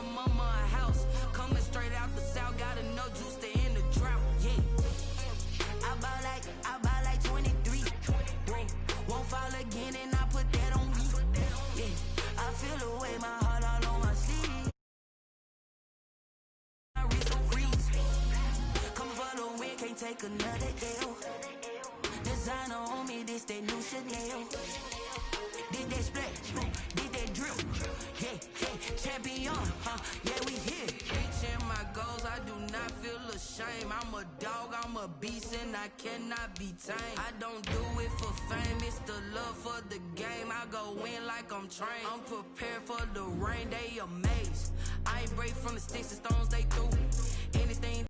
my mama a house. Coming straight out the south, got enough juice to end the drought. Yeah. I buy like 23. Won't fall again and I put that on me. Yeah. I feel the way, my heart all on my sleeve. My wrist on freeze. Come for the win, can't take another L. Designer on me, this that new Chanel. Did that split, did that drip. Yeah, champion, yeah, we here. Reaching my goals, I do not feel ashamed. I'm a dog, I'm a beast, and I cannot be tamed. I don't do it for fame, it's the love for the game. I go in like I'm trained. I'm prepared for the rain, they amazed. I ain't break from the sticks and stones they threw. Anything.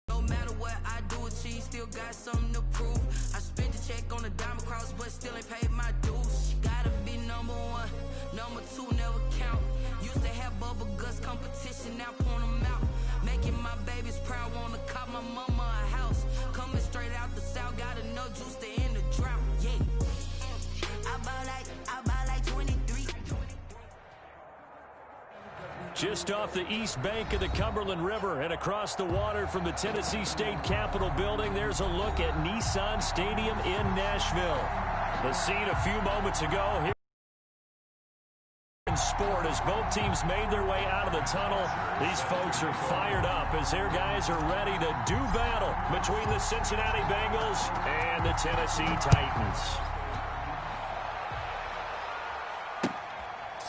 No matter what I do, achieve, still got something to prove. I spent the check on the diamond cross, but still ain't paid my dues. Gotta be number one, number two never count. Used to have bubble guts competition, now point them out. Making my babies proud, wanna cop my mama a house. Coming straight out the south, got enough juice to end the drought. Yeah, I buy like 23. Just off the east bank of the Cumberland River and across the water from the Tennessee State Capitol building, there's a look at Nissan Stadium in Nashville. The scene a few moments ago here in sport as both teams made their way out of the tunnel. These folks are fired up as their guys are ready to do battle between the Cincinnati Bengals and the Tennessee Titans.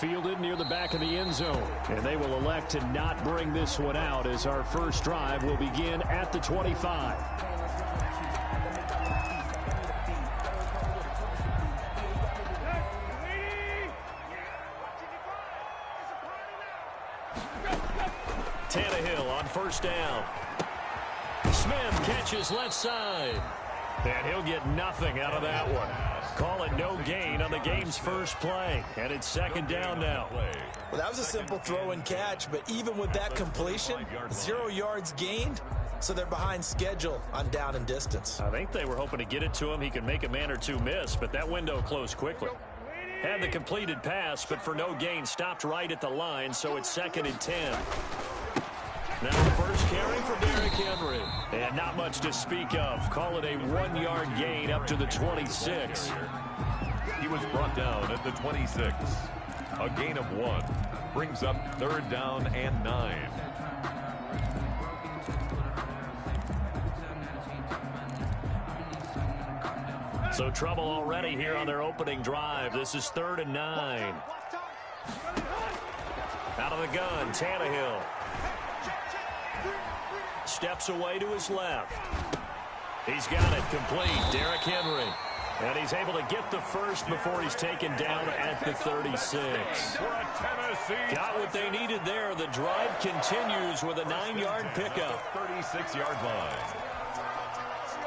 Fielded near the back of the end zone, and they will elect to not bring this one out as our first drive will begin at the 25. Tannehill on first down. Smith catches left side, and he'll get nothing out of that one. Call it no gain on the game's first play, and it's second down now. Well, that was a simple throw and catch, but even with that completion, 0 yards gained, so they're behind schedule on down and distance. I think they were hoping to get it to him. He could make a man or two miss, but that window closed quickly. Had the completed pass, but for no gain, stopped right at the line, so it's second and 10. Now the first carry for Derrick Henry. And not much to speak of. Call it a 1 yard gain up to the 26. He was brought down at the 26. A gain of 1. Brings up third down and 9. So trouble already here on their opening drive. This is 3rd and 9. Out of the gun, Tannehill. Steps away to his left. He's got it complete. Derrick Henry. And he's able to get the first before he's taken down at the 36. Got what they needed there. The drive continues with a 9-yard pickup. 36-yard line.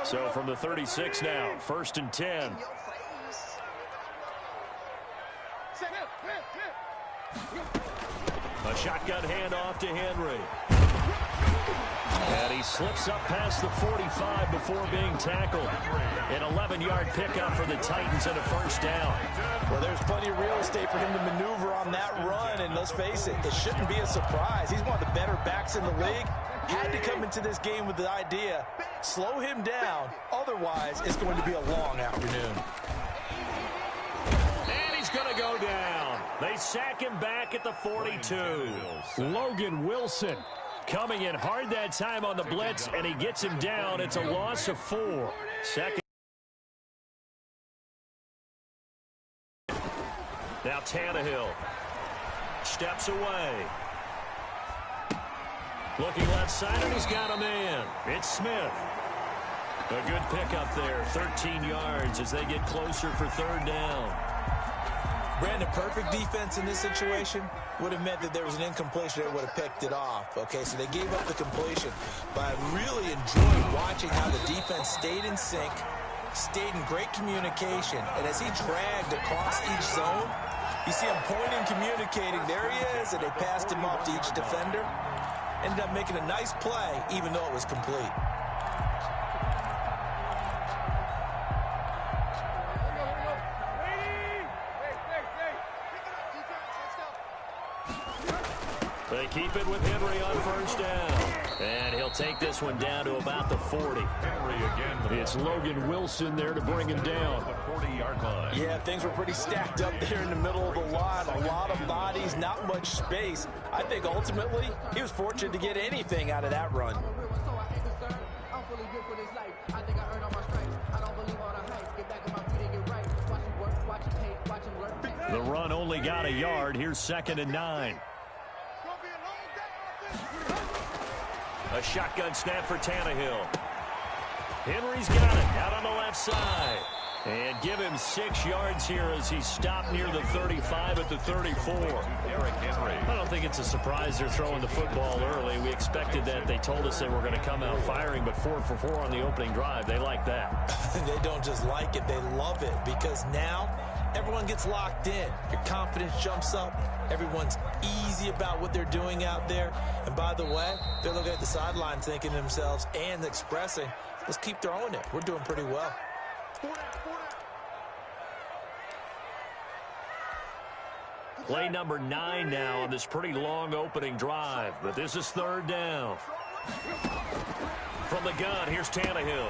So from the 36 now, 1st and 10. A shotgun handoff to Henry. And he slips up past the 45 before being tackled. An 11-yard pickup for the Titans and a first down. Well, there's plenty of real estate for him to maneuver on that run, and let's face it, it shouldn't be a surprise. He's one of the better backs in the league. Had to come into this game with the idea, slow him down, otherwise it's going to be a long afternoon. And he's going to go down. They sack him back at the 42. Logan Wilson coming in hard that time on the blitz, and he gets him down. It's a loss of 4. Second. Now Tannehill steps away. Looking left side, and he's got a man. It's Smith. A good pickup there, 13 yards as they get closer for 3rd down. Brandon, perfect defense in this situation would have meant that there was an incompletion that would have picked it off. Okay, so they gave up the completion. But I really enjoyed watching how the defense stayed in sync, stayed in great communication. And as he dragged across each zone, you see him pointing, communicating. There he is, and they passed him off to each defender. Ended up making a nice play, even though it was complete. keep it with Henry on first down. And he'll take this one down to about the 40. Henry again. It's Logan Wilson there to bring him down. The 40-yard line. Yeah, things were pretty stacked up there in the middle of the line. A lot of bodies, not much space. I think ultimately he was fortunate to get anything out of that run. The run only got a yard. Here's 2nd and 9. A shotgun snap for Tannehill. Henry's got it out on the left side. And give him 6 yards here as he stopped near the 35 at the 34. Derrick Henry. I don't think it's a surprise they're throwing the football early. We expected that. They told us they were going to come out firing, but 4 for 4 on the opening drive. They like that. They don't just like it, they love it, because now everyone gets locked in. Your confidence jumps up. Everyone's easy about what they're doing out there. And by the way, they're looking at the sideline thinking to themselves and expressing, let's keep throwing it. We're doing pretty well. Play number 9 now on this pretty long opening drive, but this is 3rd down. From the gun, here's Tannehill.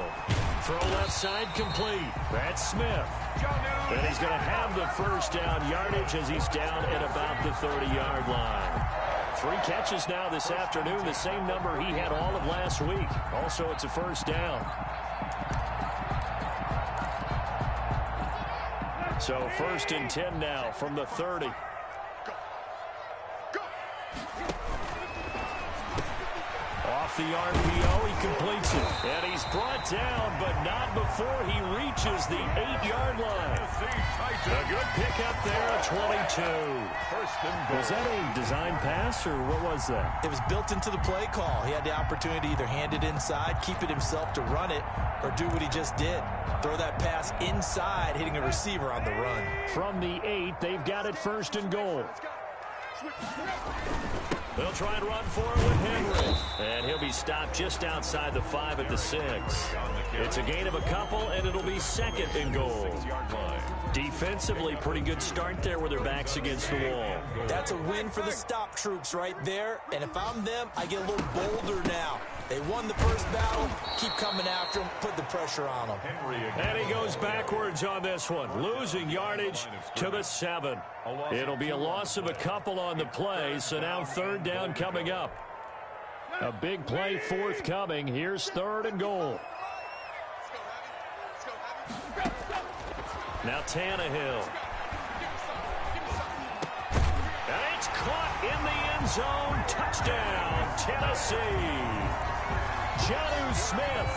Throw left side complete. That's Smith. And he's going to have the first down yardage as he's down at about the 30-yard line. 3 catches now this afternoon, the same number he had all of last week. Also, it's a first down. So 1st and 10 now from the 30. Off the RPO, he completes it. And he's brought down, but not before he reaches the 8-yard line. A good pickup there at 22. Was that a design pass, or what was that? It was built into the play call. He had the opportunity to either hand it inside, keep it himself to run it, or do what he just did. Throw that pass inside, hitting a receiver on the run. From the 8, they've got it 1st and goal. They'll try and run for it with Henry. And he'll be stopped just outside the 5 at the 6. It's a gain of a couple, and it'll be 2nd and goal. Defensively, pretty good start there with their backs against the wall. That's a win for the stop troops right there. And if I'm them, I get a little bolder now. They won the first battle. Keep coming after them. Put the pressure on them. And he goes backwards on this one. Losing yardage to the 7. It'll be a loss of a couple on the play. So now 3rd down coming up. A big play forthcoming. Here's 3rd and goal. Now Tannehill. And it's caught in the end zone. Touchdown, Tennessee. Jonnu Smith,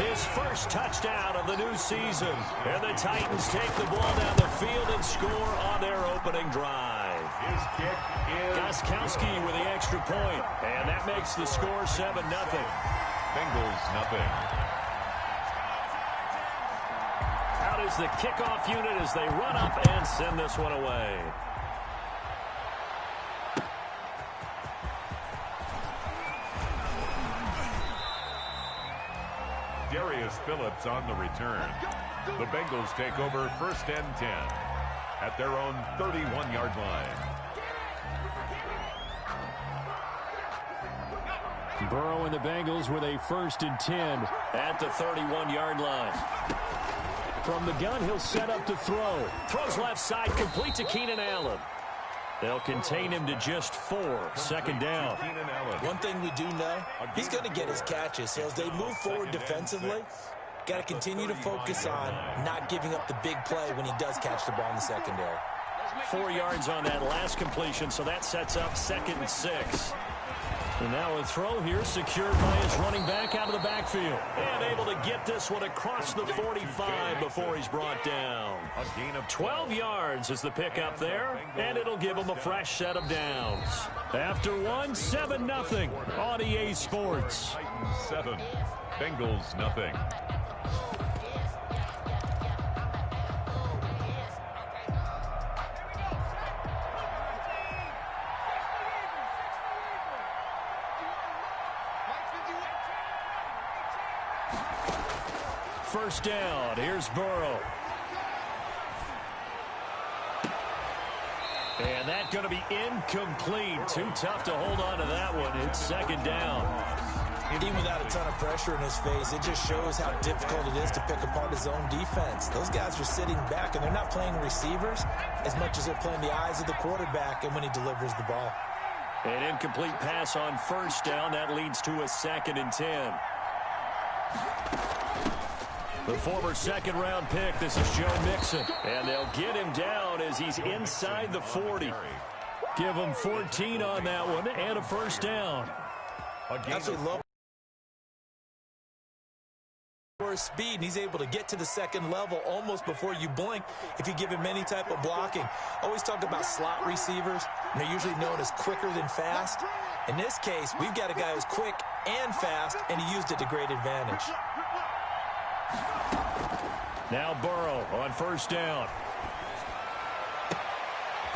his first touchdown of the new season. And the Titans take the ball down the field and score on their opening drive. His kick is Gostkowski with the extra point. And that makes the score 7-0. Bengals nothing. Out is the kickoff unit as they run up and send this one away. Darius Phillips on the return. The Bengals take over 1st and 10 at their own 31-yard line. Burrow and the Bengals with a 1st and 10 at the 31-yard line. From the gun, he'll set up to throw. Throws left side, complete to Keenan Allen. They'll contain him to just 4. 2nd down. One thing we do know, he's going to get his catches. So as they move forward defensively, got to continue to focus on not giving up the big play when he does catch the ball in the secondary. 4 yards on that last completion, so that sets up 2nd and 6. And now a throw here secured by his running back out of the backfield. And able to get this one across the 45 before he's brought down. A gain of 12 yards is the pickup there, and it'll give him a fresh set of downs. After one, 7-0 on EA Sports. Titans 7, Bengals nothing. First down, here's Burrow. And that's going to be incomplete. Too tough to hold on to that one. It's second down. Even without a ton of pressure in his face, it just shows how difficult it is to pick apart his own defense. Those guys are sitting back, and they're not playing receivers as much as they're playing the eyes of the quarterback and when he delivers the ball. An incomplete pass on first down. That leads to a 2nd and 10. The former second-round pick, this is Joe Mixon. And they'll get him down as he's inside the 40. Give him 14 on that one and a first down. Absolutely love speed, and he's able to get to the second level almost before you blink if you give him any type of blocking. Always talk about slot receivers, and they're usually known as quicker than fast. In this case, we've got a guy who's quick and fast, and he used it to great advantage. Now Burrow on first down.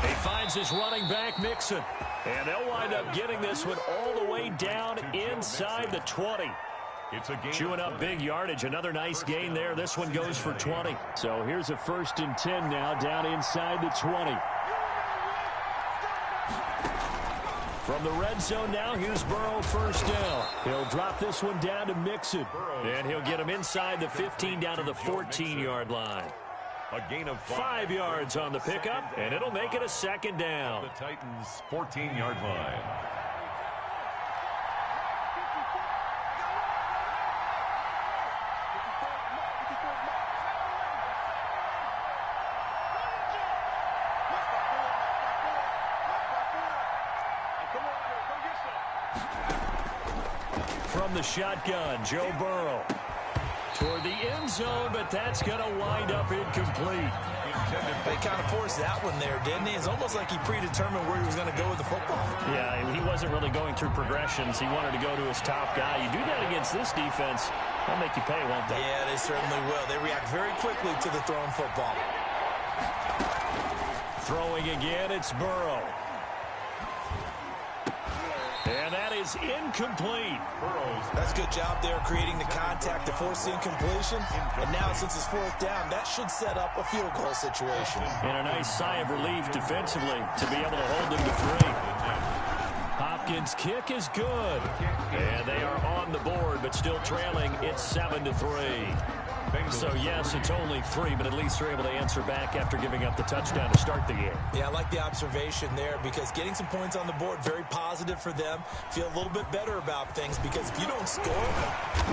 He finds his running back, Mixon. And they'll wind up getting this one all the way down inside the 20. Chewing up big yardage. Another nice gain there. This one goes for 20. So here's a 1st and 10 now down inside the 20. From the red zone now, here's Burrow first down. He'll drop this one down to Mixon. And he'll get him inside the 15 down to the 14-yard line. A gain of 5 yards on the pickup, and it'll make it a 2nd down. The Titans' 14-yard line. From the shotgun, Joe Burrow. Toward the end zone, but that's going to wind up incomplete. They kind of forced that one there, didn't he? It's almost like he predetermined where he was going to go with the football. Yeah, he wasn't really going through progressions. He wanted to go to his top guy. You do that against this defense, they'll make you pay, won't they? Yeah, they certainly will. They react very quickly to the thrown football. Throwing again, it's Burrow. And that is incomplete. That's a good job there creating the contact to force the incompletion. And now since it's 4th down, that should set up a field goal situation. And a nice sigh of relief defensively to be able to hold them to 3. Hopkins' kick is good. And they are on the board, but still trailing. It's 7-3. So, yes, it's only 3, but at least they're able to answer back after giving up the touchdown to start the game. Yeah, I like the observation there because getting some points on the board, very positive for them. Feel a little bit better about things because if you don't score,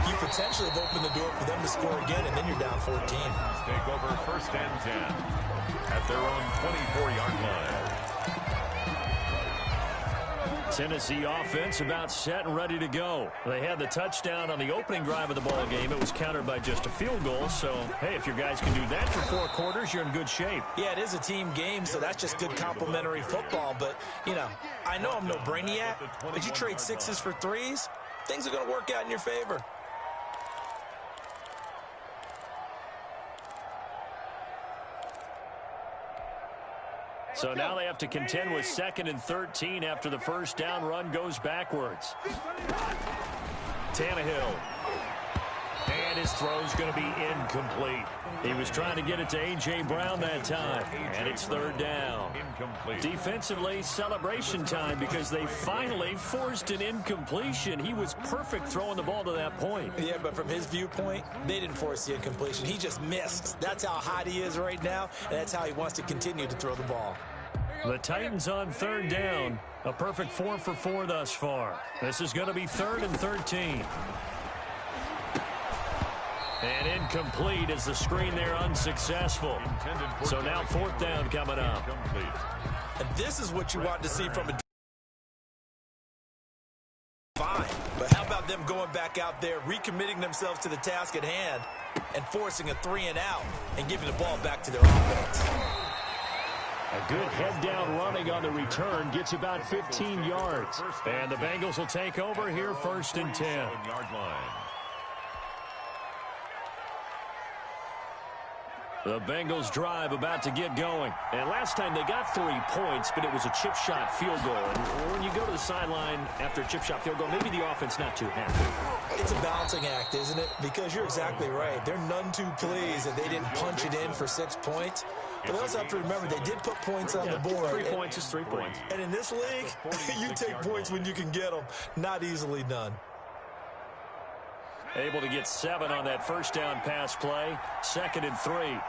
you potentially have opened the door for them to score again, and then you're down 14. Take over 1st and 10 at their own 24-yard line. Tennessee offense about set and ready to go. They had the touchdown on the opening drive of the ball game. It was countered by just a field goal. So, hey, if your guys can do that for 4 quarters, you're in good shape. Yeah, it is a team game, so that's just good complementary football. But, you know, I know I'm no brainiac, but you trade 6s for 3s, things are going to work out in your favor. So now they have to contend with 2nd and 13 after the first down run goes backwards. Tannehill. And his throw's going to be incomplete. He was trying to get it to A.J. Brown that time. And it's 3rd down. Incomplete. Defensively, celebration time because they finally forced an incompletion. He was perfect throwing the ball to that point. Yeah, but from his viewpoint, they didn't force the incompletion. He just missed. That's how hot he is right now, and that's how he wants to continue to throw the ball. The Titans on 3rd down. A perfect 4 for 4 thus far. This is going to be 3rd and 13. And incomplete as the screen there unsuccessful. So now 4th down coming up. And this is what you want to see from a fine. But how about them going back out there, recommitting themselves to the task at hand, and forcing a 3-and-out and giving the ball back to their offense. A good head-down running on the return gets about 15 yards. And the Bengals will take over here 1st and 10. The Bengals drive about to get going. And last time they got 3 points, but it was a chip shot field goal. And when you go to the sideline after a chip shot field goal, maybe the offense not too happy. It's a balancing act, isn't it? Because you're exactly right. They're none too pleased that they didn't punch it in for 6 points. But they also have to remember they did put points on the board. 3 points is 3 points. And in this league, you take points when you can get them. Not easily done. Able to get 7 on that first down pass play. 2nd and 3.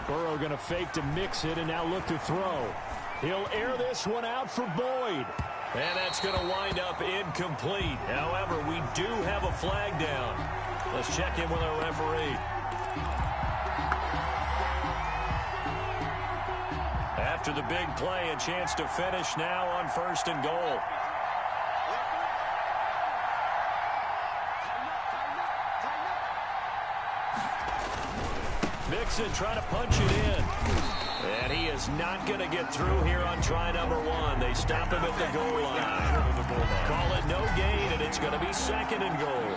Burrow going to fake to mix it and now look to throw. He'll air this one out for Boyd. And that's going to wind up incomplete. However, we do have a flag down. Let's check in with our referee. After the big play, a chance to finish now on 1st and goal. Mixon trying to punch it in. And he is not going to get through here on try number 1. They stop him at the goal line. Call it no gain, and it's going to be 2nd and goal.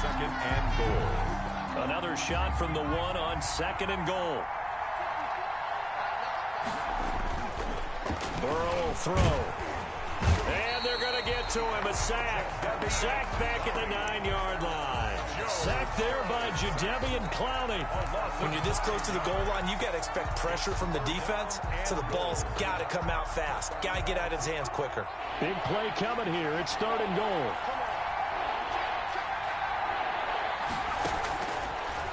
2nd and goal. Another shot from the 1 on 2nd and goal. Burrow will throw. And they're going to get to him. A sack. Sack back at the 9-yard line. Sack there by Jadeveon Clowney. When you're this close to the goal line, you've got to expect pressure from the defense, so the ball's got to come out fast. Got to get out of his hands quicker. Big play coming here. It's 3rd and goal.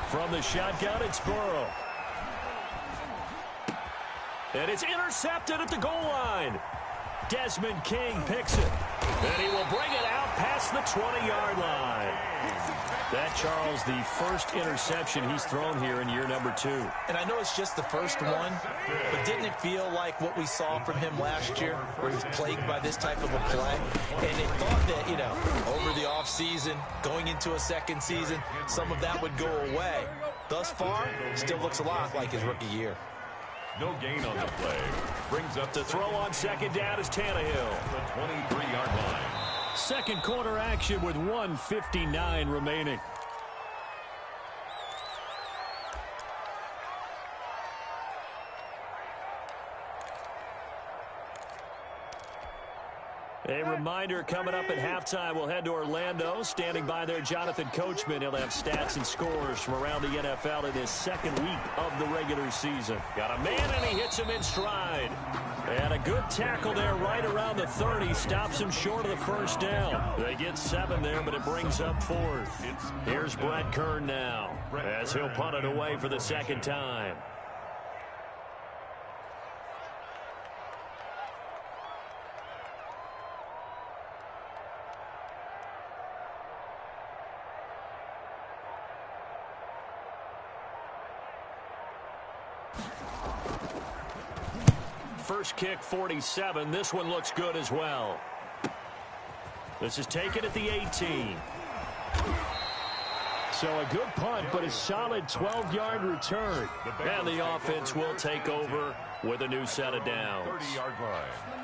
From the shotgun, it's Burrow. And it's intercepted at the goal line. Desmond King picks it. And he will bring it out past the 20-yard line. That, Charles, the first interception he's thrown here in year number 2. And I know it's just the first one, but didn't it feel like what we saw from him last year, where he was plagued by this type of a play? And they thought that, you know, over the offseason, going into a second season, some of that would go away. Thus far, still looks a lot like his rookie year. No gain on the play. Brings up the throw on 2nd down is Tannehill. The 23-yard line. 2nd quarter action with 1:59 remaining. A reminder coming up at halftime, we'll head to Orlando. Standing by there, Jonathan Coachman. He'll have stats and scores from around the NFL in his 2nd week of the regular season. Got a man, and he hits him in stride. And a good tackle there right around the 30. Stops him short of the first down. They get 7 there, but it brings up 4th. Here's Brett Kern now, as he'll punt it away for the 2nd time. First kick, 47. This one looks good as well. This is taken at the 18. So a good punt, but a solid 12-yard return. And the offense will take over with a new set of downs. 30-yard line.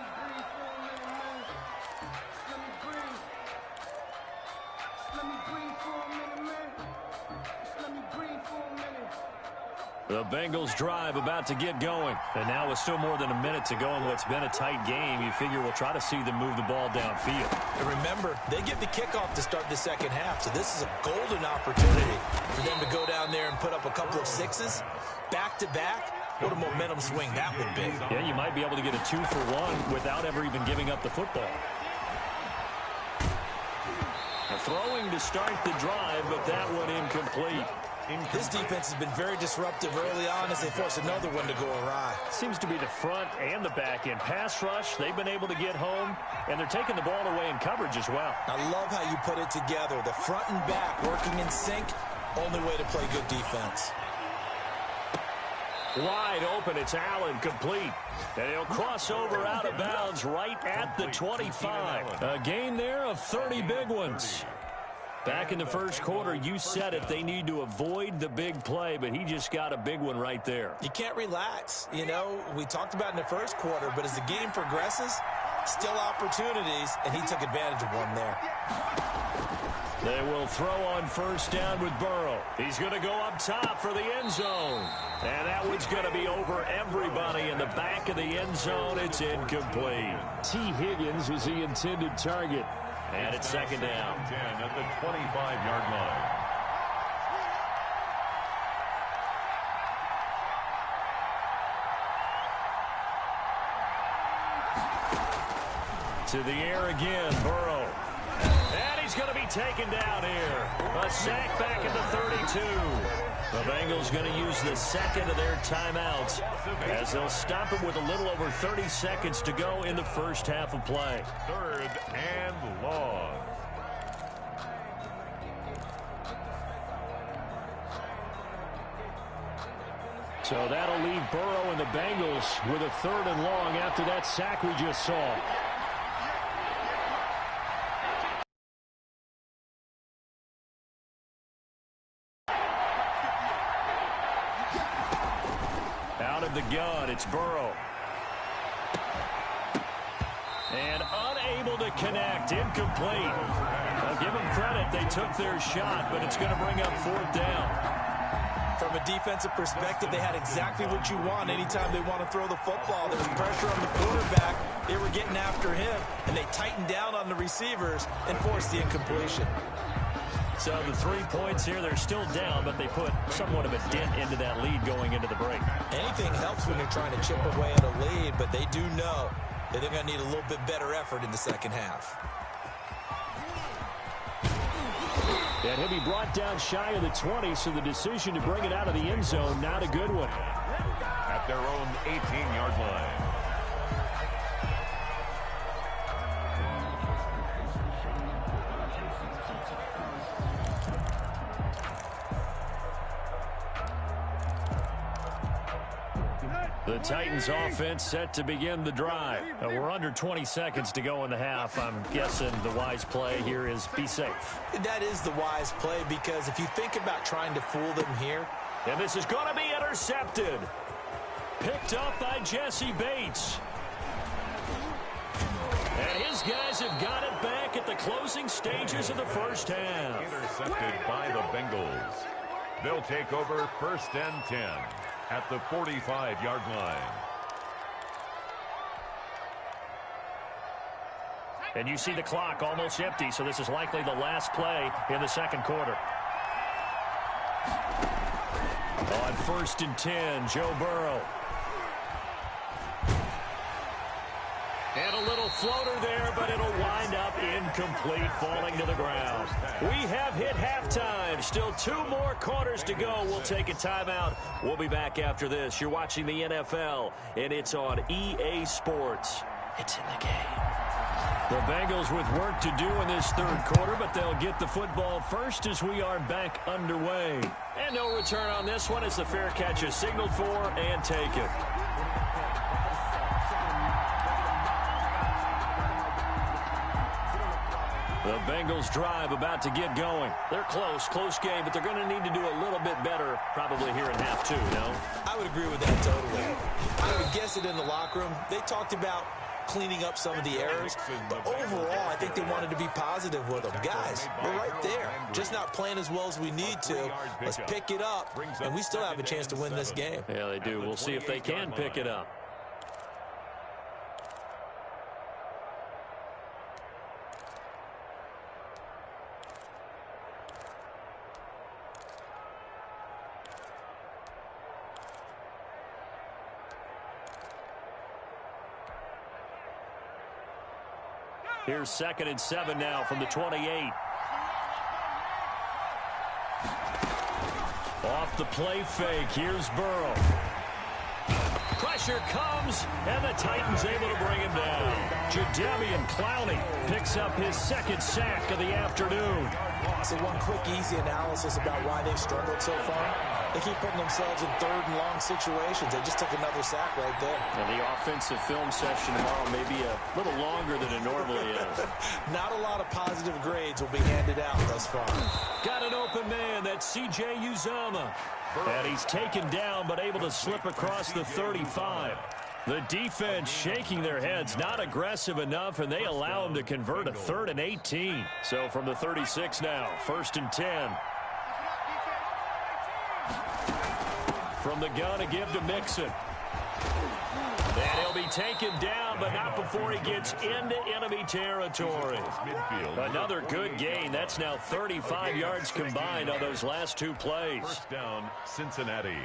The Bengals drive about to get going. And now with still more than a minute to go in what's been a tight game, you figure we'll try to see them move the ball downfield. And remember, they get the kickoff to start the 2nd half, so this is a golden opportunity for them to go down there and put up a couple of 6s back-to-back. What a momentum swing that would be. Yeah, you might be able to get a 2-for-1 without ever even giving up the football. Throwing to start the drive, but that one incomplete. This defense has been very disruptive early on as they force another one to go awry. Seems to be the front and the back end. Pass rush, they've been able to get home, and they're taking the ball away in coverage as well. I love how you put it together. The front and back working in sync, only way to play good defense. Wide open, it's Allen, complete. And he'll cross over out of bounds right at the 25. A gain there of 30 big ones. Back in the first quarter, you said it, they need to avoid the big play, but he just got a big one right there. You can't relax. You know, we talked about in the first quarter, but as the game progresses, Still opportunities, and he took advantage of one there. They will throw on first down with Burrow. He's going to go up top for the end zone. And that one's going to be over everybody in the back of the end zone. It's incomplete. T. Higgins was the intended target. And it's second down. 10 at the 25-yard line. To the air again, Burrow. And he's going to be taken down here. A sack back at the 32. The Bengals going to use the second of their timeouts as they'll stop him with a little over 30 seconds to go in the first half of play. 3rd and long. So that'll leave Burrow and the Bengals with a 3rd and long after that sack we just saw. Out of the gun, it's Burrow. And unable to connect, incomplete. I'll give them credit, they took their shot, but it's going to bring up 4th down. From a defensive perspective, they had exactly what you want anytime they want to throw the football. There was pressure on the quarterback. They were getting after him, and they tightened down on the receivers and forced the incompletion. So the 3 points here, they're still down, but they put somewhat of a dent into that lead going into the break. Anything helps when you're trying to chip away at a lead, but they do know that they're going to need a little bit better effort in the second half. And he'll be brought down shy of the 20, so the decision to bring it out of the end zone, not a good one. At their own 18-yard line. The Titans offense set to begin the drive. We're under 20 seconds to go in the half. I'm guessing the wise play here is be safe. That is the wise play, because if you think about trying to fool them here. And this is going to be intercepted. Picked up by Jesse Bates. And his guys have got it back at the closing stages of the first half. Intercepted by the Bengals. They'll take over 1st and 10. At the 45-yard line. And you see the clock almost empty, so this is likely the last play in the second quarter. On 1st and 10, Joe Burrow. And a little floater there, but it'll wind up incomplete, falling to the ground. We have hit halftime. Still 2 more quarters to go. We'll take a timeout. We'll be back after this. You're watching the NFL, and it's on EA Sports. It's in the game. The Bengals with work to do in this third quarter, but they'll get the football first as we are back underway. And no return on this one as the fair catch is signaled for and taken. The Bengals drive about to get going. They're close game, but they're going to need to do a little bit better probably here in half 2, no? I would agree with that totally. I would guess it in the locker room. They talked about cleaning up some of the errors, but overall, I think they wanted to be positive with them. Guys, we're right there. Just not playing as well as we need to. Let's pick it up, and we still have a chance to win this game. Yeah, they do. We'll see if they can pick it up. Here's 2nd and 7 now from the 28. Off the play fake. Here's Burrow. Pressure comes, and the Titans able to bring him down. Jadeveon Clowney picks up his 2nd sack of the afternoon. So one quick, easy analysis about why they've struggled so far. They keep putting themselves in 3rd and long situations. They just took another sack right there. And the offensive film session tomorrow may be a little longer than it normally is. Not a lot of positive grades will be handed out thus far. Got an open man. That's C.J. Uzomah. And he's taken down but able to slip across the 35. The defense shaking their heads, not aggressive enough, and they allow them to convert a 3rd and 18. So from the 36 now, 1st and 10. From the gun, a give to Mixon. And he'll be taken down, but not before he gets into enemy territory. Another good gain. That's now 35 yards combined on those last 2 plays. First down, Cincinnati.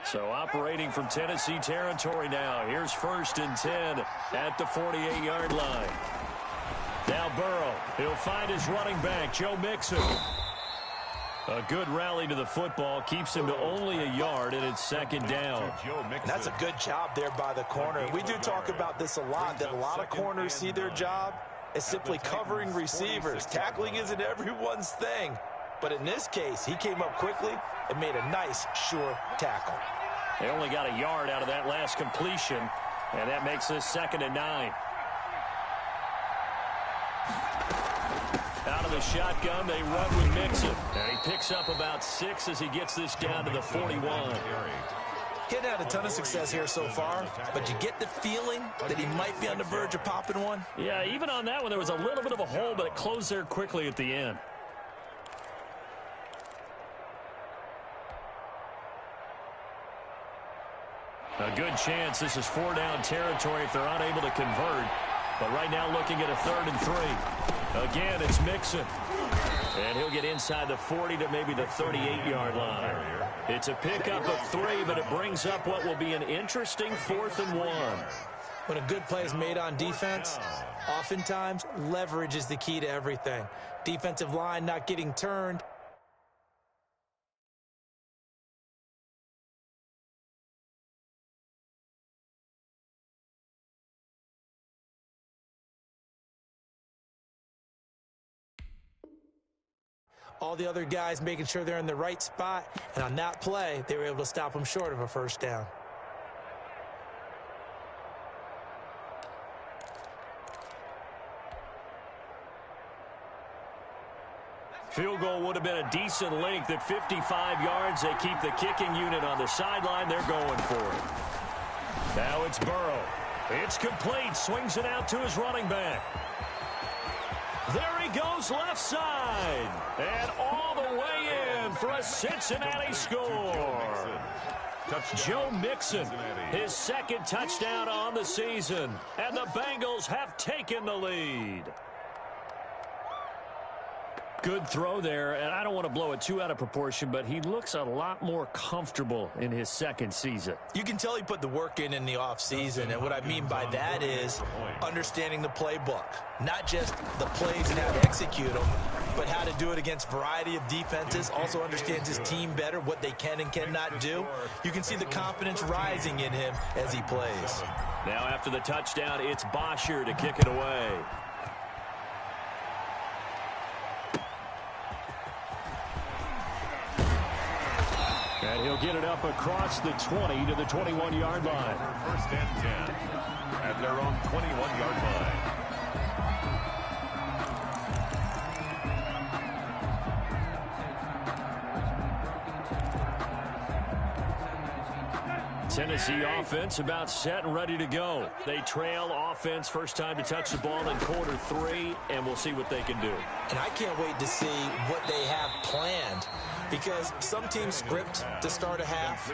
So operating from Tennessee territory now. Here's 1st and 10 at the 48-yard line. Now Burrow. He'll find his running back, Joe Mixon. A good rally to the football keeps him to only a yard, and it's 2nd down. That's a good job there by the corner. We do talk about this a lot, that a lot of corners see their job as simply covering receivers. Tackling isn't everyone's thing. But in this case, he came up quickly and made a nice, sure tackle. They only got a yard out of that last completion, and that makes this 2nd and 9. Out of the shotgun, they run with Mixon. And he picks up about 6 as he gets this down to the 41. He hadn't had a ton of success here so far, but you get the feeling that he might be on the verge of popping one. Yeah, even on that one, there was a little bit of a hole, but it closed there quickly at the end. A good chance this is 4-down territory if they're unable to convert. But right now looking at a 3rd and 3. Again, it's Mixon. And he'll get inside the 40 to maybe the 38-yard line. It's a pickup of 3, but it brings up what will be an interesting 4th and 1. When a good play is made on defense, oftentimes leverage is the key to everything. Defensive line not getting turned. All the other guys making sure they're in the right spot, and on that play, they were able to stop them short of a 1st down. Field goal would have been a decent length at 55 yards. They keep the kicking unit on the sideline. They're going for it. Now it's Burrow. It's complete. Swings it out to his running back. There he goes left side. And all the way in for a Cincinnati score. Joe Mixon, his 2nd touchdown on the season. And the Bengals have taken the lead. Good throw there, and I don't want to blow it too out of proportion, but he looks a lot more comfortable in his 2nd season. You can tell he put the work in the offseason, and what I mean by that is understanding the playbook. Not just the plays and how to execute them, but how to do it against a variety of defenses. Also understands his team better, what they can and cannot do. You can see the confidence rising in him as he plays. Now after the touchdown, it's Bosher to kick it away. And he'll get it up across the 20 to the 21-yard line. 1st and 10 at their own 21-yard line. Tennessee offense about set and ready to go. They trail offense first time to touch the ball in quarter 3, and we'll see what they can do. And I can't wait to see what they have planned, because some teams script to start a half.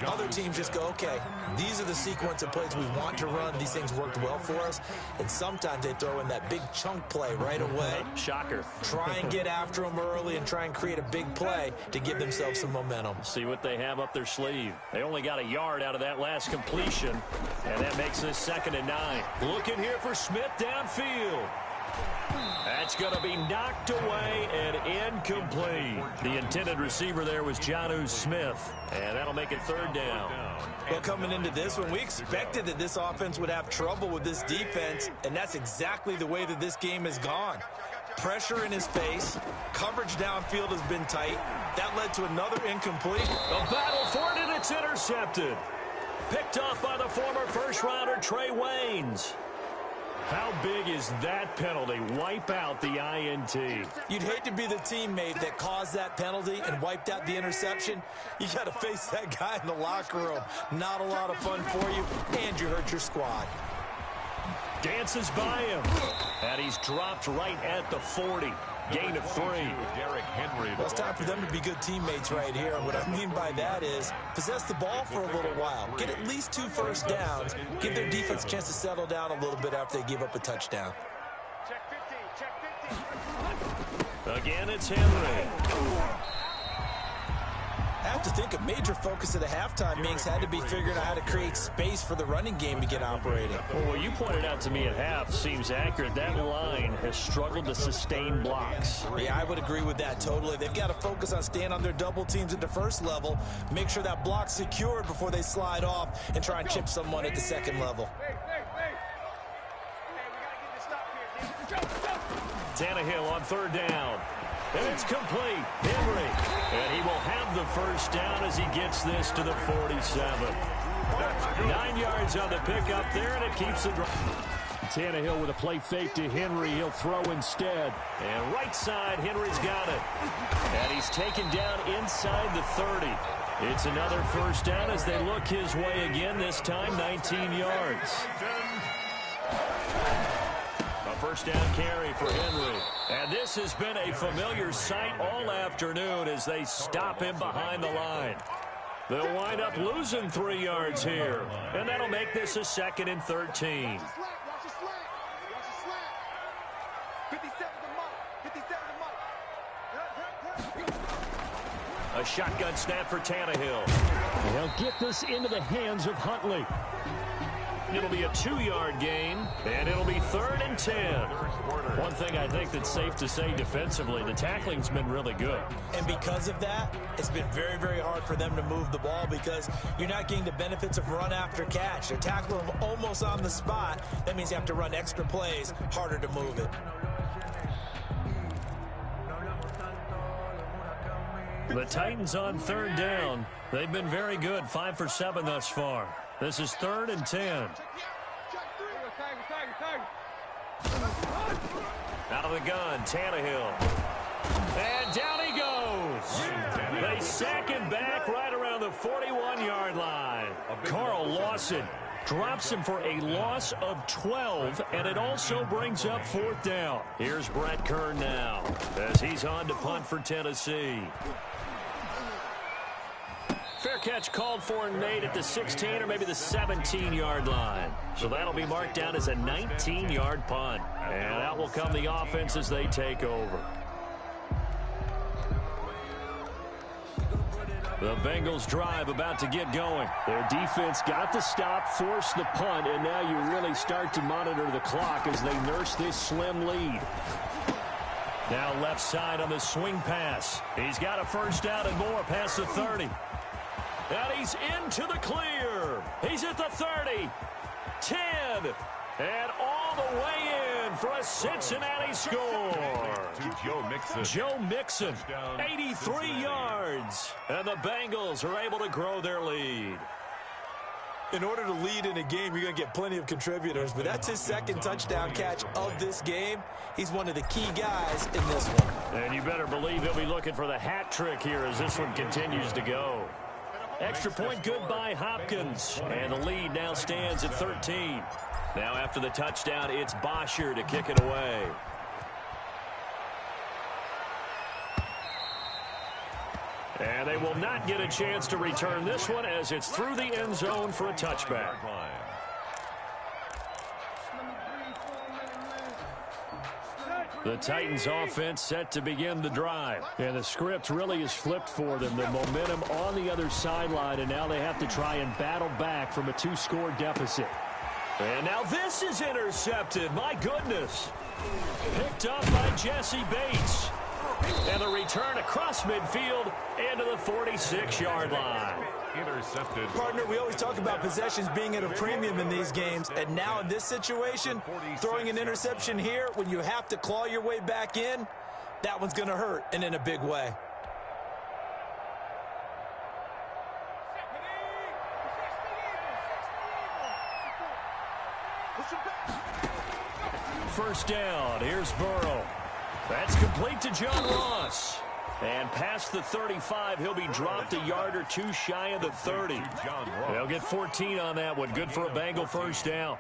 Other teams just go, okay, these are the sequence of plays we want to run. These things worked well for us. And sometimes they throw in that big chunk play right away. Shocker. Try and get after them early and try and create a big play to give themselves some momentum. See what they have up their sleeve. They only got a yard out of that last completion, and that makes this 2nd and 9. Looking here for Smith downfield. That's going to be knocked away and incomplete. The intended receiver there was Jonnu Smith, and that'll make it 3rd down. Well, coming into this one, we expected that this offense would have trouble with this defense, and that's exactly the way that this game has gone. Pressure in his face. Coverage downfield has been tight. That led to another incomplete. A battle for it, and it's intercepted. Picked off by the former first-rounder Trey Waynes. How big is that penalty? Wipe out the INT. You'd hate to be the teammate that caused that penalty and wiped out the interception. You got to face that guy in the locker room. Not a lot of fun for you, and you hurt your squad. Dances by him, and he's dropped right at the 40. Gain of 3. Well, it's time for them to be good teammates right here. And what I mean by that is possess the ball for a little while. Get at least 2 first downs. Give their defense a chance to settle down a little bit after they give up a touchdown. Check 15. Again, it's Henry. I have to think a major focus of the halftime meetings had to be figuring out how to create space for the running game to get operating. Well, what you pointed out to me at half seems accurate. That line has struggled to sustain blocks. Yeah, I would agree with that totally. They've got to focus on staying on their double teams at the first level, make sure that block's secured before they slide off and try and chip someone at the second level. Tannehill on 3rd down. And it's complete. Henry. And he will have the first down as he gets this to the 47. 9 yards on the pickup there, and it keeps the drive. Tannehill with a play fake to Henry. He'll throw instead. And right side, Henry's got it. And he's taken down inside the 30. It's another first down as they look his way again, this time 19 yards. A first down carry for Henry. And this has been a familiar sight all afternoon as they stop him behind the line. They'll wind up losing 3 yards here. And that'll make this a 2nd and 13. A shotgun snap for Tannehill. They'll get this into the hands of Huntley. It'll be a 2-yard gain, and it'll be 3rd and 10. One thing I think that's safe to say defensively, the tackling's been really good. And because of that, it's been very, very hard for them to move the ball because you're not getting the benefits of run after catch. They're tackling them almost on the spot. That means you have to run extra plays, harder to move it. The Titans on 3rd down. They've been very good, 5 for 7 thus far. This is 3rd and 10. Out of the gun, Tannehill. And down he goes. They sack him back right around the 41-yard line. Carl Lawson drops him for a loss of 12, and it also brings up 4th down. Here's Brett Kern now as he's on to punt for Tennessee. Fair catch called for and made at the 16 or maybe the 17-yard line. So that'll be marked down as a 19-yard punt. And out will come the offense as they take over. The Bengals drive about to get going. Their defense got the stop, forced the punt, and now you really start to monitor the clock as they nurse this slim lead. Now left side on the swing pass. He's got a first down and more past the 30. And he's into the clear. He's at the 30, 10, and all the way in for a Cincinnati score. Joe Mixon, 83 yards. And the Bengals are able to grow their lead. In order to lead in a game, you're going to get plenty of contributors, but that's his 2nd touchdown catch of this game. He's one of the key guys in this one. And you better believe he'll be looking for the hat trick here as this one continues to go. Extra point good by Hopkins. And the lead now stands at 13. Now after the touchdown, it's Bosher to kick it away. And they will not get a chance to return this one as it's through the end zone for a touchback. The Titans offense set to begin the drive. And the script really is flipped for them. The momentum on the other sideline, and now they have to try and battle back from a 2-score deficit. And now this is intercepted. My goodness. Picked up by Jesse Bates. And the return across midfield into the 46-yard line. Intercepted. Partner, we always talk about possessions being at a premium in these games, and now in this situation, throwing an interception here when you have to claw your way back in, that one's going to hurt, and in a big way. First down. Here's Burrow. That's complete to John Ross. And past the 35, he'll be dropped a yard or two shy of the 30. They'll get 14 on that one. Good for a Bengal first down.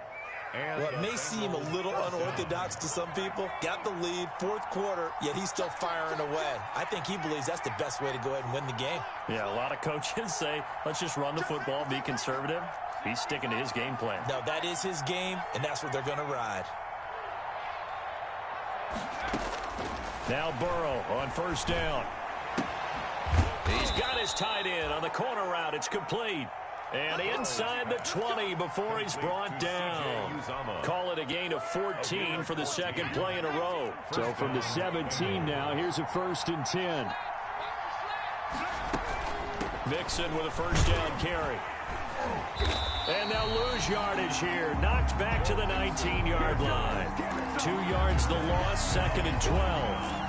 Well, it may seem a little unorthodox to some people. Got the lead, fourth quarter, yet he's still firing away. I think he believes that's the best way to go ahead and win the game. Yeah, a lot of coaches say, let's just run the football, be conservative. He's sticking to his game plan. No, that is his game, and that's what they're going to ride. Now Burrow on first down. He's got his tight end on the corner route. It's complete. And inside the 20 before he's brought down. Call it a gain of 14 for the second play in a row. So from the 17 now, here's a first and 10. Mixon with a first down carry. And they'll lose yardage here. Knocked back to the 19-yard line. 2 yards the loss, second and 12.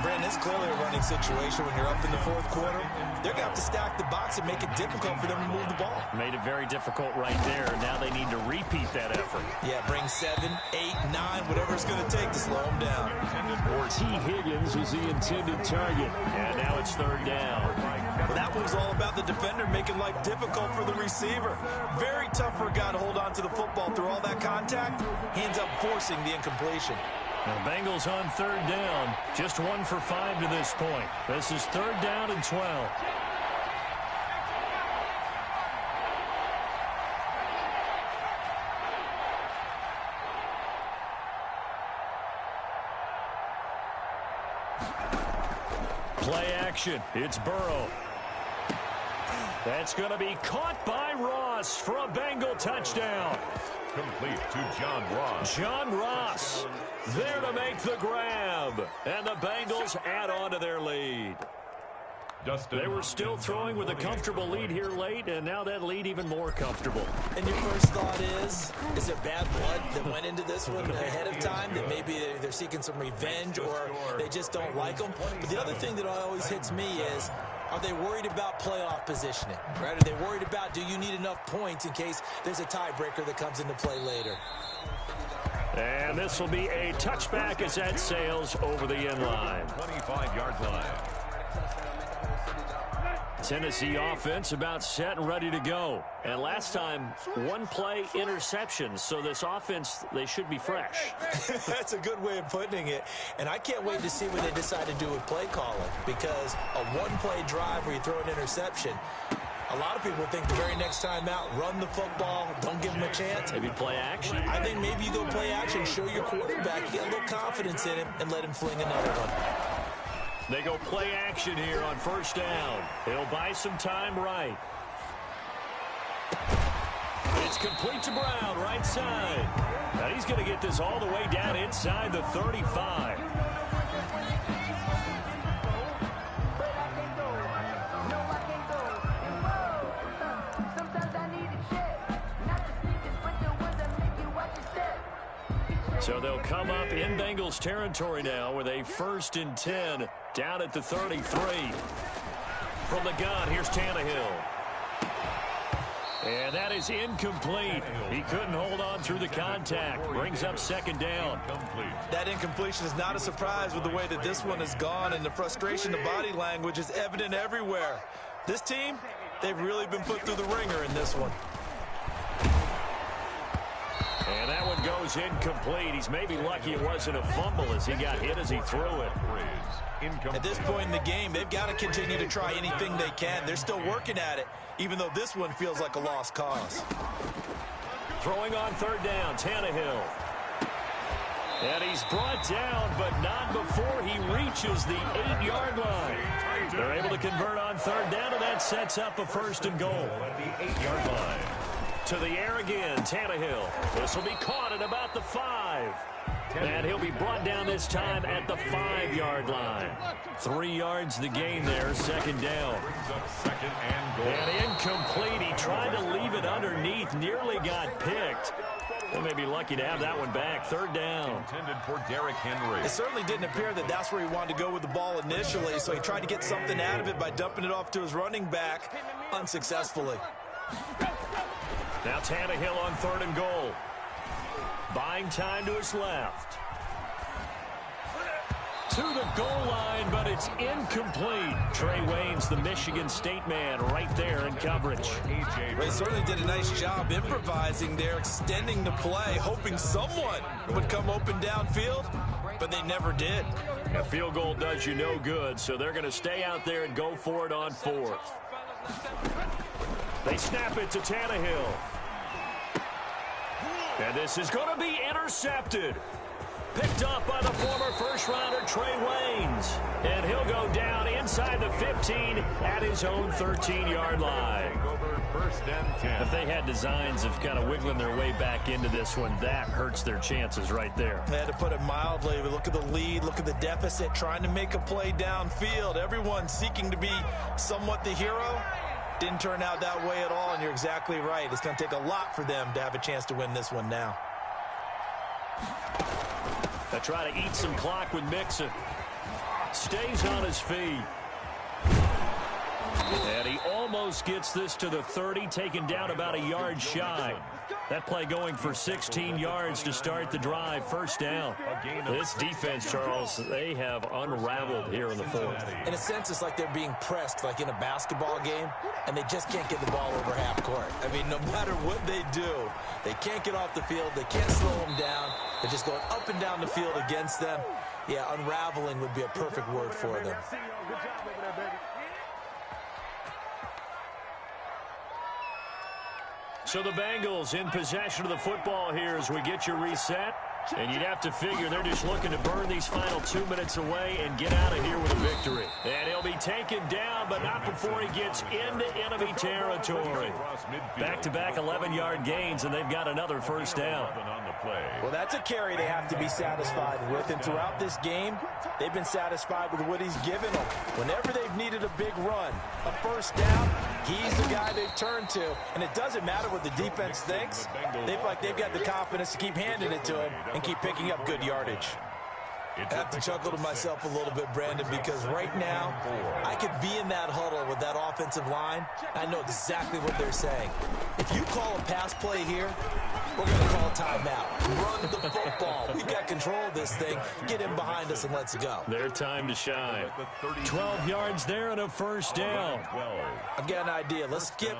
Brandon, it's clearly a running situation when you're up in the fourth quarter. They're going to have to stack the box and make it difficult for them to move the ball. Made it very difficult right there. Now they need to repeat that effort. Yeah, bring 7, 8, 9, whatever it's going to take to slow them down. T. Higgins was the intended target. And now it's third down. That was all about the defender making life difficult for the receiver. Very tough for a guy to hold on to the football through all that contact. He ends up forcing the incompletion. The Bengals on third down. Just 1 for 5 to this point. This is third down and 12. Play action. It's Burrow. That's going to be caught by Ross for a Bengal touchdown. Complete to John Ross. John Ross there to make the grab. And the Bengals add on to their lead. They were still throwing with a comfortable lead here late, and now that lead even more comfortable. And your first thought is there bad blood that went into this one ahead of time, that maybe they're seeking some revenge or they just don't like them? But the other thing that always hits me is, are they worried about playoff positioning? Right? Are they worried about, do you need enough points in case there's a tiebreaker that comes into play later? And this will be a touchback as that sails over the end line. 25-yard line. Tennessee offense about set and ready to go. And last time, 1 play interception. So this offense, they should be fresh. That's a good way of putting it. And I can't wait to see what they decide to do with play calling. Because a 1-play drive where you throw an interception, a lot of people think the very next time out, run the football, don't give them a chance. Maybe play action. I think maybe you go play action, show your quarterback, get a little confidence in him, and let him fling another one. They go play action here on first down. He'll buy some time right. It's complete to Brown, right side. Now he's going to get this all the way down inside the 35. So they'll come up in Bengals territory now with a first and 10 down at the 33. From the gun, here's Tannehill. And that is incomplete. He couldn't hold on through the contact. Brings up second down. That incompletion is not a surprise with the way that this one has gone, and the frustration, the body language is evident everywhere. This team, they've really been put through the ringer in this one. And that one goes incomplete. He's maybe lucky it wasn't a fumble as he got hit as he threw it. At this point in the game, they've got to continue to try anything they can. They're still working at it, even though this one feels like a lost cause. Throwing on third down, Tannehill. And he's brought down, but not before he reaches the 8-yard line. They're able to convert on third down, and that sets up a first and goal. At the 8-yard line. To the air again, Tannehill. This will be caught at about the 5. And he'll be brought down this time at the 5-yard line. 3 yards the gain there, second down. Second and goal. And incomplete. He tried to leave it underneath, nearly got picked. They may be lucky to have that one back. Third down. Intended for Derrick Henry. It certainly didn't appear that that's where he wanted to go with the ball initially, so he tried to get something out of it by dumping it off to his running back unsuccessfully. Now Tannehill on third and goal. Buying time to his left. To the goal line, but it's incomplete. Trey Waynes, the Michigan State man, right there in coverage. They certainly did a nice job improvising there, extending the play, hoping someone would come open downfield, but they never did. A field goal does you no good, so they're going to stay out there and go for it on fourth. They snap it to Tannehill. And this is going to be intercepted. Picked up by the former first-rounder Trey Waynes. And he'll go down inside the 15 at his own 13-yard line. First and 10. If they had designs of kind of wiggling their way back into this one, that hurts their chances right there. They had to put it mildly, but look at the lead, look at the deficit, trying to make a play downfield. Everyone seeking to be somewhat the hero. Didn't turn out that way at all, and you're exactly right. It's going to take a lot for them to have a chance to win this one now. They try to eat some clock with Mixon. Stays on his feet. And he almost gets this to the 30, taken down about a yard shy. That play going for 16 yards to start the drive. First down. This defense, Charles, they have unraveled here in the fourth. In a sense, it's like they're being pressed, like in a basketball game, and they just can't get the ball over half court. I mean, no matter what they do, they can't get off the field. They can't slow them down. They're just going up and down the field against them. Yeah, unraveling would be a perfect word for them. So the Bengals in possession of the football here as we get you reset. And you'd have to figure they're just looking to burn these final 2 minutes away and get out of here with a victory. And he'll be taken down, but not before he gets into enemy territory. Back-to-back 11-yard gains, and they've got another first down. Well, that's a carry they have to be satisfied with. And throughout this game, they've been satisfied with what he's given them. Whenever they've needed a big run, a first down, he's the guy they've turned to. And it doesn't matter what the defense thinks. They feel like they've got the confidence to keep handing it to him and keep picking up good yardage. I have to chuckle to myself a little bit, Brandon, because right now I could be in that huddle with that offensive line. I know exactly what they're saying. If you call a pass play here, we're going to call timeout. Run the football. We've got control of this thing. Get him behind us and let's go. Their time to shine. 12 yards there and a first down. I've got an idea. Let's skip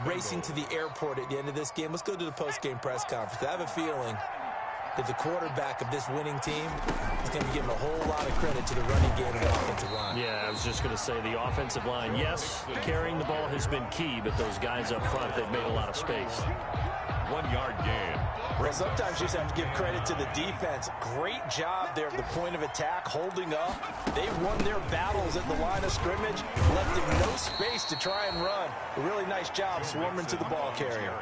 racing to the airport at the end of this game. Let's go to the post-game press conference. I have a feeling that the quarterback of this winning team is going to be given a whole lot of credit to the running game and the offensive line. Yeah, I was just going to say the offensive line, yes, carrying the ball has been key, but those guys up front, they've made a lot of space. 1 yard gain. Well, sometimes you just have to give credit to the defense. Great job there at the point of attack, holding up. They won their battles at the line of scrimmage, left him no space to try and run. A really nice job swarming to the ball carrier.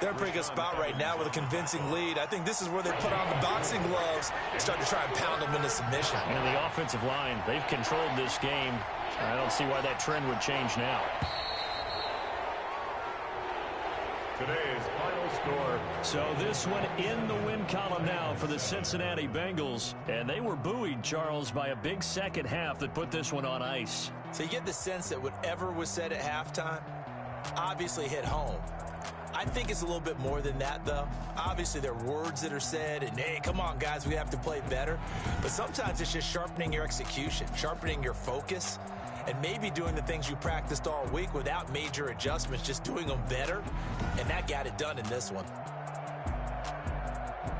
They're in a pretty good spot right now with a convincing lead. I think this is where they put on the boxing gloves and start to try and pound them into submission. And the offensive line, they've controlled this game. I don't see why that trend would change now. Today's final score. So this one in the win column now for the Cincinnati Bengals. And they were buoyed, Charles, by a big second half that put this one on ice. So you get the sense that whatever was said at halftime obviously hit home. I think it's a little bit more than that, though. Obviously, there are words that are said, and, hey, come on, guys, we have to play better. But sometimes it's just sharpening your execution, sharpening your focus, and maybe doing the things you practiced all week without major adjustments, just doing them better, and that got it done in this one.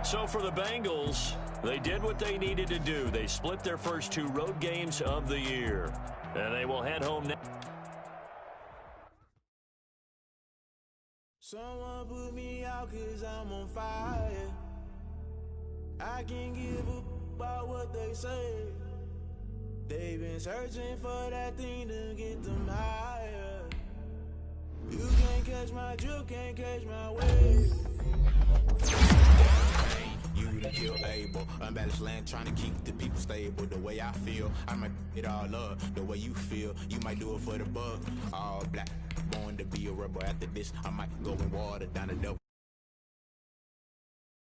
So for the Bengals, they did what they needed to do. They split their first 2 road games of the year, and they will head home now. Someone put me out 'cause I'm on fire. I can't give up about what they say. They've been searching for that thing to get them higher. You can't catch my drift, can't catch my wave. You to kill Abel, unbalanced land, trying to keep the people stable. The way I feel, I might it all up. The way you feel, you might do it for the bug. All black, born to be a rebel. After this, I might go and water down the dope.